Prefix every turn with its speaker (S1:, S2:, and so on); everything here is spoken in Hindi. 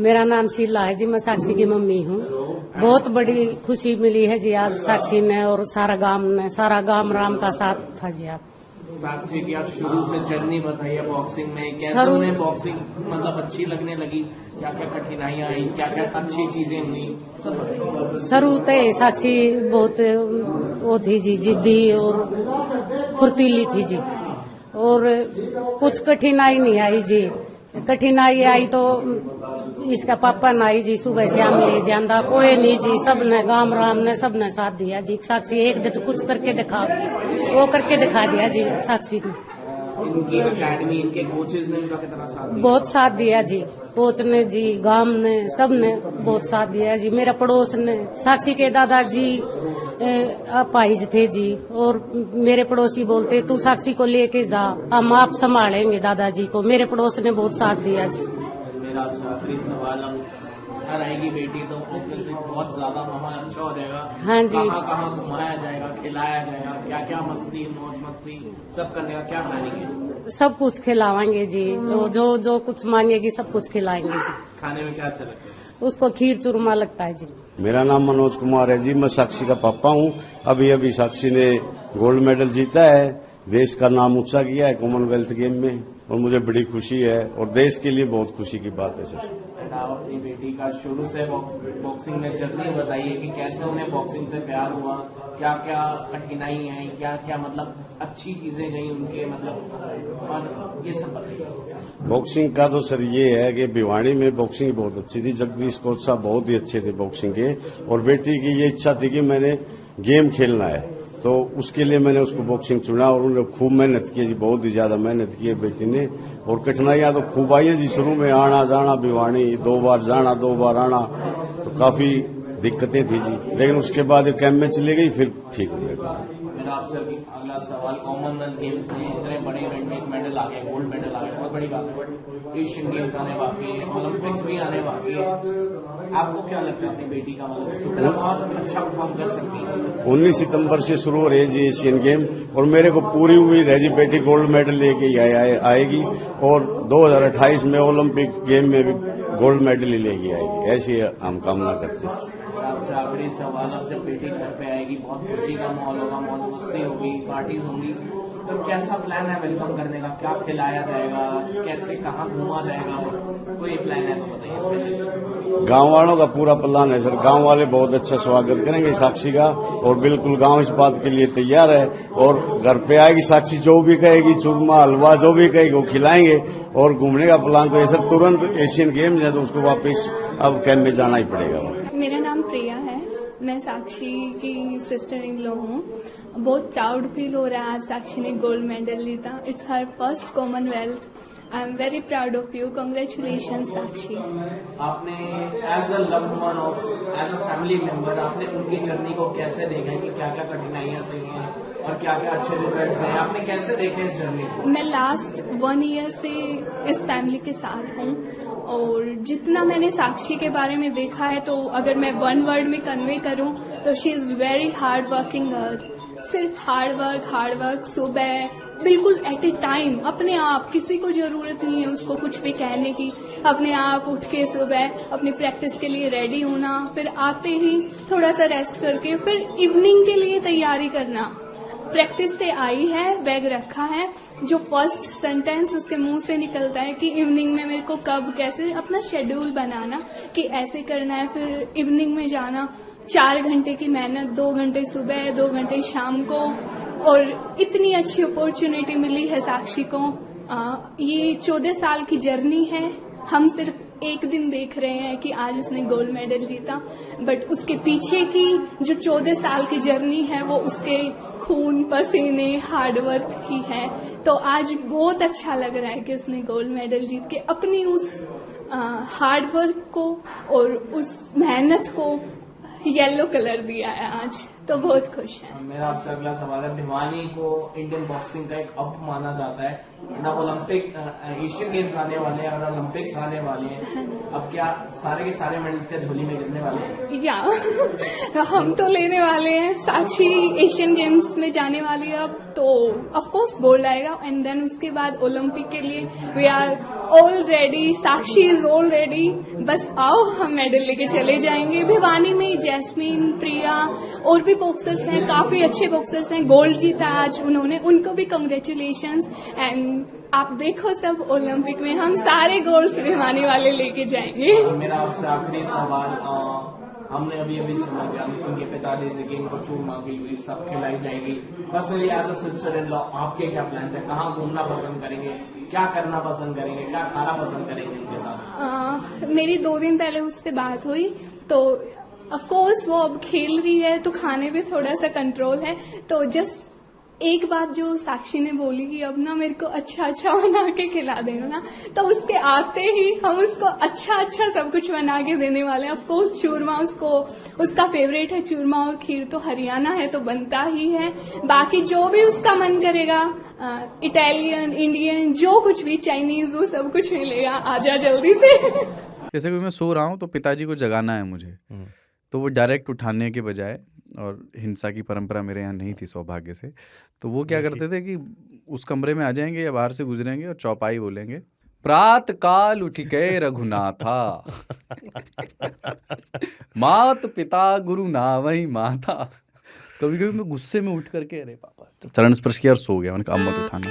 S1: मेरा नाम शीला है जी, मैं साक्षी की मम्मी हूँ। बहुत बड़ी खुशी मिली है जी आज साक्षी ने और सारा गांव राम का साथ था जी। आप
S2: साक्षी की आप शुरू से जर्नी बताइए बॉक्सिंग में, कैसे उन्हें बॉक्सिंग मतलब अच्छी लगने लगी, क्या क्या कठिनाइयाँ आई, क्या क्या अच्छी चीजें हुई, सब बताइए।
S1: शुरू से साक्षी बहुत वो थी जी, जिद्दी और फुर्तीली थी जी, और कुछ कठिनाई नहीं आई जी। कठिनाई आई तो इसका पापा न आई जी, सुबह शाम ले जाता कोई नहीं जी, सबने गांव राम ने सबने साथ दिया जी। साक्षी एक दिन कुछ करके दिखा, वो करके दिखा दिया जी साक्षी ने।
S2: इनकी अकेडमी, इनके कोचेज ने इनका कितना साथ दिया?
S1: बहुत साथ दिया जी, कोच ने जी, गांव ने, सबने बहुत साथ दिया जी। मेरा पड़ोस ने, साक्षी के दादाजी अपाहिज थे जी, और मेरे पड़ोसी बोलते तू साक्षी को लेके जा, हम आप संभालेंगे दादाजी को। मेरे पड़ोस ने बहुत साथ दिया जी।
S2: मेरा आखिरी सवाल, घर आएगी बेटी तो बहुत ज्यादा माहौल अच्छा हो जाएगा।
S1: हाँ जी।
S2: कहाँ घुमाया जाएगा, खिलाया जाएगा, क्या क्या मस्ती मौज मस्ती सब करने का क्या प्लानिंग है?
S1: सब कुछ खिलावाएंगे जी, जो कुछ मांगेगी सब कुछ खिलाएंगे जी।
S2: खाने में क्या अच्छा लगता है?
S1: उसको खीर चूरमा लगता है जी।
S3: मेरा नाम मनोज कुमार है जी, मैं साक्षी का पापा हूँ। अभी साक्षी ने गोल्ड मेडल जीता है, देश का नाम ऊंचा किया है कॉमनवेल्थ गेम में, और मुझे बड़ी खुशी है और देश के लिए बहुत खुशी की बात है सर।
S2: आप अपनी बेटी का शुरू से बॉक्सिंग में जर्नी बताइए कि कैसे उन्हें बॉक्सिंग से प्यार हुआ, क्या क्या कठिनाई आई, क्या क्या मतलब अच्छी चीजें गई उनके मतलब, और ये सब बताइए।
S3: बॉक्सिंग का तो सर ये है कि भिवाड़ी में बॉक्सिंग बहुत अच्छी थी, जगदीश कोच साहब बहुत ही अच्छे थे बॉक्सिंग के, और बेटी की ये इच्छा थी कि मैंने गेम खेलना है, तो उसके लिए मैंने उसको बॉक्सिंग चुना, और उन्होंने खूब मेहनत की जी, बहुत ही ज्यादा मेहनत की है बेटी ने। और कठिनाइयां तो खूब आई है जी, शुरू में आना जाना भिवाड़ी, 2 बार जाना 2 बार आना, तो काफी दिक्कतें थी जी, लेकिन उसके बाद कैंप में चली गई, फिर ठीक हो गया।
S2: मेरा आपसे अगला सवाल, कॉमनवेल्थ गेम्स में इतने बड़े इवेंट में एक मेडल आ गया, गोल्ड मेडल आ गया, बहुत बड़ी बात है, बट एशियन गेम्स आने बाकी है, ओलंपिक्स भी आने बाकी है। आपको क्या लगता है अपनी बेटी का मतलब बहुत अच्छा परफॉर्म कर सकती है?
S3: 19 सितंबर से शुरू हो रही है जी एशियन गेम, और मेरे को पूरी उम्मीद है जी बेटी गोल्ड मेडल लेके आएगी, और 2028 में ओलंपिक गेम में भी गोल्ड मेडल ही लेके आएगी, ऐसी हम कामना करते हैं।
S2: आपसे आखिरी सवाल, अब जब बेटी घर पे आएगी बहुत खुशी का माहौल होगा, मौज मस्ती होगी, पार्टीज होंगी, तो कैसा प्लान है वेलकम करने का? क्या खिलाया जाएगा, कैसे कहाँ घुमा जाएगा, कोई प्लान है तो बताइए।
S3: गांव वालों का पूरा प्लान है सर, गांव वाले बहुत अच्छा स्वागत करेंगे साक्षी का, और बिल्कुल गांव इस बात के लिए तैयार है, और घर पे आएगी साक्षी, जो भी कहेगी चूरमा हलवा जो भी कहेगी वो खिलाएंगे। और घूमने का प्लान तो है सर, तुरंत एशियन गेम्स है तो उसको वापस अब कैंप में जाना ही पड़ेगा।
S4: मेरा नाम प्रिया है, मैं साक्षी की सिस्टर इन लॉ हूँ। बहुत प्राउड फील हो रहा है, आज साक्षी ने गोल्ड मेडल जीता। It's her first commonwealth. I am very proud of you, congratulation Sakshi.
S2: आपने as a loved one of, as a family member, आपने उनकी जर्नी को कैसे देखा कि क्या क्या कठिनाइयां सही हैं और क्या क्या अच्छे रिजल्ट्स हैं, आपने कैसे देखे इस जर्नी को?
S4: मैं लास्ट 1 ईयर से इस फैमिली के साथ हूँ, और जितना मैंने साक्षी के बारे में देखा है, तो अगर मैं 1 वर्ड में कन्वे करूँ तो she is very hard working girl. सिर्फ हार्ड वर्क, सुबह बिल्कुल एट ए टाइम, अपने आप, किसी को जरूरत नहीं है उसको कुछ भी कहने की, अपने आप उठ के सुबह अपनी प्रैक्टिस के लिए रेडी होना, फिर आते ही थोड़ा सा रेस्ट करके फिर इवनिंग के लिए तैयारी करना। प्रैक्टिस से आई है, बैग रखा है, जो फर्स्ट सेंटेंस उसके मुंह से निकलता है कि इवनिंग में मेरे को कब कैसे अपना शेड्यूल बनाना कि ऐसे करना है, फिर इवनिंग में जाना। 4 घंटे की मेहनत, 2 घंटे सुबह, 2 घंटे शाम को, और इतनी अच्छी अपॉर्चुनिटी मिली है साक्षी को। ये 14 साल की जर्नी है, हम सिर्फ एक दिन देख रहे हैं कि आज उसने गोल्ड मेडल जीता, बट उसके पीछे की जो 14 साल की जर्नी है वो उसके खून पसीने हार्डवर्क की है। तो आज बहुत अच्छा लग रहा है कि उसने गोल्ड मेडल जीत के अपनी उस हार्डवर्क को और उस मेहनत को येलो कलर दिया है आज, तो बहुत खुश है।
S2: मेरा आपसे अगला सवाल है, भिवानी को इंडियन बॉक्सिंग का एक अप माना जाता है ना, ओलंपिक एशियन गेम्स आने वाले हैं और ओलंपिक्स आने वाले हैं, अब क्या सारे के सारे मेडल्स के झोली में गिरने वाले हैं?
S4: या हम तो लेने वाले हैं, साक्षी एशियन गेम्स में जाने वाली है अब, तो ऑफ कोर्स गोल्ड आएगा एंड देन उसके बाद ओलंपिक के लिए we are all ready, Sakshi is all ready, बस आओ हम मेडल लेके चले जाएंगे। भिवानी में जैस्मीन, प्रिया और भी बॉक्सर्स हैं, काफी अच्छे बॉक्सर्स हैं, गोल्ड जीता आज उन्होंने, उनको भी कंग्रेचुलेशंस। एंड आप देखो सब ओलंपिक में हम सारे गोल्ड्स भिवानी वाले लेके जाएंगे।
S2: मेरा आपसे आखिरी सवाल, हमने अभी सुना कि उनके पिताजी से कि इनको चूर मांगी हुई सब खिलाई जाएगी, personally as a sister in law आपके क्या प्लान है, कहाँ घूमना पसंद करेंगे, क्या करना पसंद करेंगे, क्या खाना पसंद करेंगे उनके साथ?
S4: मेरी 2 दिन पहले उससे बात हुई, तो ऑफ कोर्स वो अब खेल रही है तो खाने पे थोड़ा सा कंट्रोल है, तो जस्ट एक बात जो साक्षी ने बोली कि अब ना मेरे को अच्छा अच्छा बना के खिला देना ना, तो उसके आते ही हम उसको अच्छा अच्छा सब कुछ बना के देने वाले हैं। ऑफ कोर्स चूरमा उसका फेवरेट है, चूरमा और खीर तो हरियाणा है तो बनता ही है, बाकी जो भी उसका मन करेगा, इटालियन, इंडियन, जो कुछ भी, चाइनीज, वो सब कुछ मिलेगा, आजा जल्दी से।
S5: जैसे कि मैं सो रहा हूँ तो पिताजी को जगाना है मुझे, तो वो डायरेक्ट उठाने के बजाय, और हिंसा की परंपरा मेरे यहाँ नहीं थी सौभाग्य से, तो वो क्या करते थे कि उस कमरे में आ जाएंगे या बाहर से गुजरेंगे और चौपाई बोलेंगे, प्रात काल उठ गए रघुनाथा, मात पिता गुरु नावई माता। कभी कभी मैं गुस्से में उठ करके अरे पापा, चरण स्पर्श किया और सो गया, उनका अब मत उठाना।